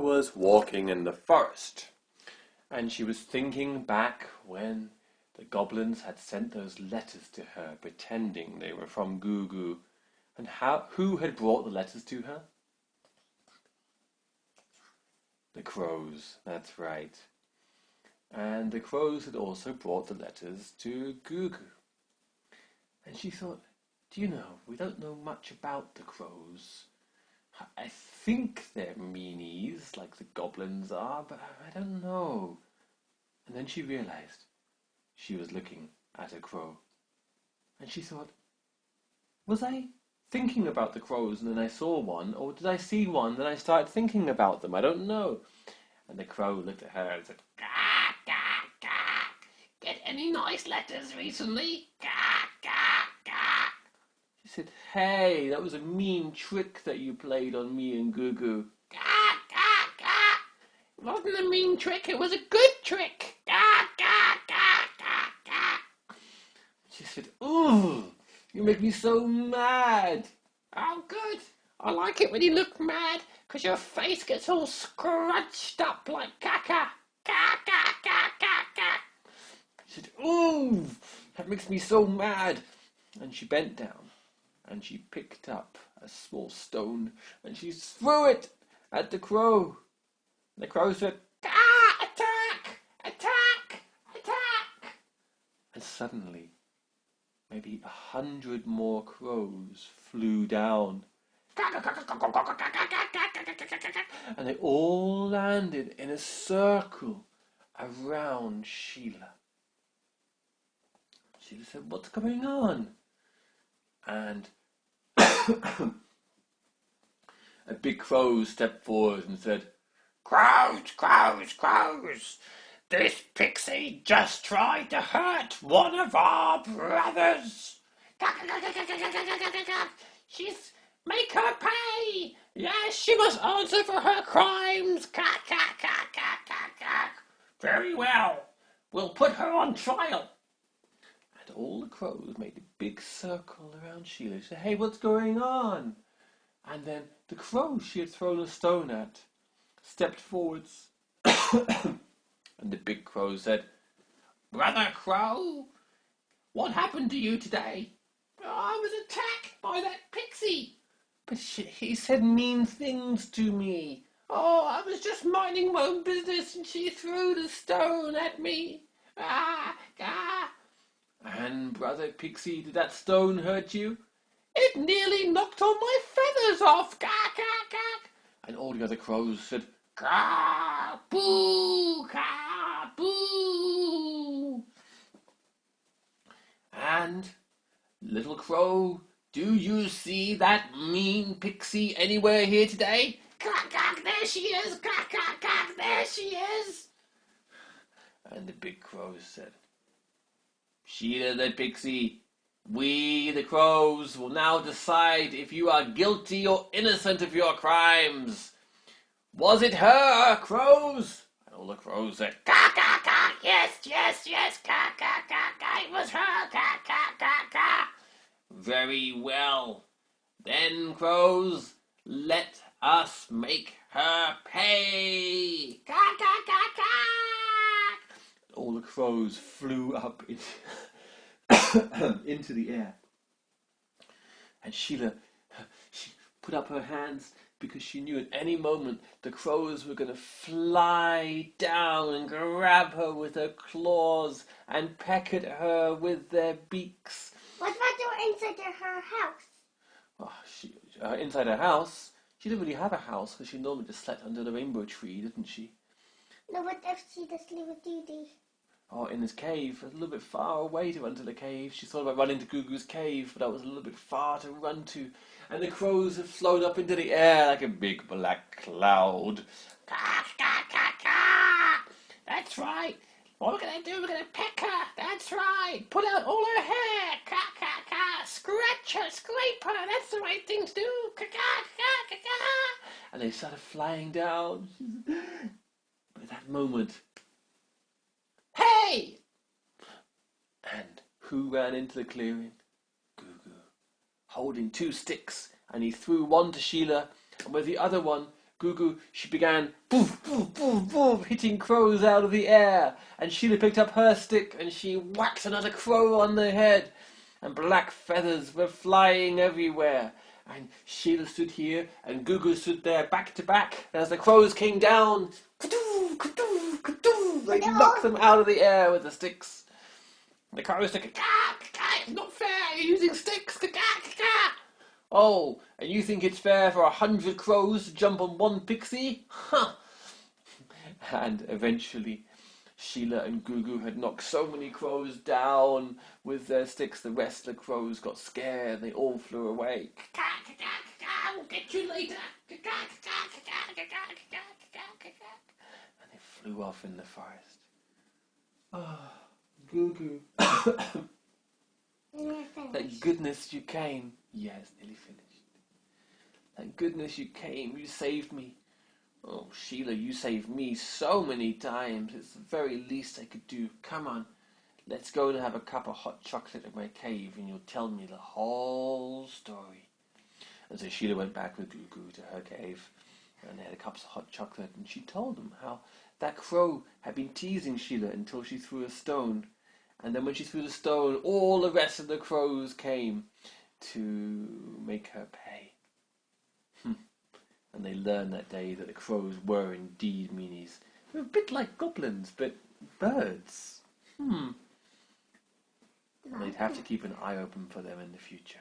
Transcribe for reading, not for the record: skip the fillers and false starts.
Sheila was walking in the forest, and she was thinking back when the goblins had sent those letters to her, pretending they were from Goo, and who had brought the letters to her? The crows, that's right. And the crows had also brought the letters to Goo. And she thought, do you know, we don't know much about the crows. I think they're meanies, like the goblins are, but I don't know. And then she realized she was looking at a crow. And she thought, was I thinking about the crows and then I saw one, or did I see one, then I started thinking about them? I don't know. And the crow looked at her and said, Gah, gah, gah. Get any nice letters recently? Gah, gah, gah. She said, hey, that was a mean trick that you played on me and Goo. Gah, gah, gah. It wasn't a mean trick, it was a good trick. Gah, gah, gah, gah, gah. She said, ooh, you make me so mad. Oh, good. I like it when you look mad, 'cause your face gets all scrunched up like caca. Gah, gah, gah, gah, gah. She said, ooh, that makes me so mad. And she bent down and she picked up a small stone and she threw it at the crow. The crow said, Gah, attack, attack, attack. and suddenly maybe 100 more crows flew down. And they all landed in a circle around Sheila. Sheila said, what's going on? And a big crow stepped forward and said, Crows, crows, crows. This pixie just tried to hurt one of our brothers. She's make her pay. Yes, she must answer for her crimes. Very well. We'll put her on trial. and all the crows made a big circle around Sheila. She said, hey, what's going on? And then the crow she had thrown a stone at stepped forwards. And the big crow said, Brother Crow, what happened to you today? I was attacked by that pixie. but he said mean things to me. Oh, I was just minding my own business and she threw the stone at me. Ah, ah. And Brother Pixie, did that stone hurt you? It nearly knocked all my feathers off. Gah, gah, gah. And all the other crows said, Gah, boo, gah, boo. and little crow, do you see that mean pixie anywhere here today? Gah, gah, there she is. Gah, gah, gah, there she is. And the big crows said, Sheila the pixie, we the crows will now decide if you are guilty or innocent of your crimes. Was it her, crows? And all the crows said, Gah, gah, gah, yes, yes, yes. Gah, gah, gah, gah, it was her. Gah, gah, gah, gah. very well. Then, crows, let us make her pay. Gah, gah, gah, gah. All the crows flew up into the air. And Sheila, she put up her hands because she knew at any moment the crows were going to fly down and grab her with their claws and peck at her with their beaks. What about the inside of her house? Oh, inside her house, she didn't really have a house because she normally just slept under the rainbow tree, didn't she? No, what if she just live with Dee? Oh, in this cave, a little bit far away to run to the cave. She thought about running to Goo cave, but that was a little bit far to run to. And the crows have flown up into the air like a big black cloud. Gah, gah, gah, gah. That's right. What we're going to do, we're going to peck her. That's right. Pull out all her hair. Gah, gah, gah. Scratch her, scrape her. That's the right thing to do. Gah, gah, gah, gah, gah. And they started flying down. But at that moment, Hey! and who ran into the clearing? Goo, holding two sticks, and he threw one to Sheila, and with the other one, Gugu, she began boof, boof, boof, boof, hitting crows out of the air. And Sheila picked up her stick and she whacked another crow on the head. And black feathers were flying everywhere. And Sheila stood here and Gugu stood there back to back. As the crows came down, ka-doo, ka-doo, ka-doo, they knocked them out of the air with the sticks. The crows said, It's not fair. You're using sticks. "Oh, and you think it's fair for 100 crows to jump on one pixie? Huh!" And eventually, Sheila and Gugu had knocked so many crows down with their sticks, the rest of the crows got scared and they all flew away. We'll get you later. And they flew off in the forest. Oh, Gugu. Thank goodness you came. Yes, nearly finished. Thank goodness you came. You saved me. Oh, Sheila, you saved me so many times. It's the very least I could do. Come on, let's go and have a cup of hot chocolate in my cave and you'll tell me the whole story. And so Sheila went back with Gugu to her cave and they had cups of hot chocolate and she told them how that crow had been teasing Sheila until she threw a stone. And then when she threw the stone, all the rest of the crows came to make her pay. And they learned that day that the crows were indeed meanies. They're a bit like goblins, but birds. And they'd have to keep an eye open for them in the future.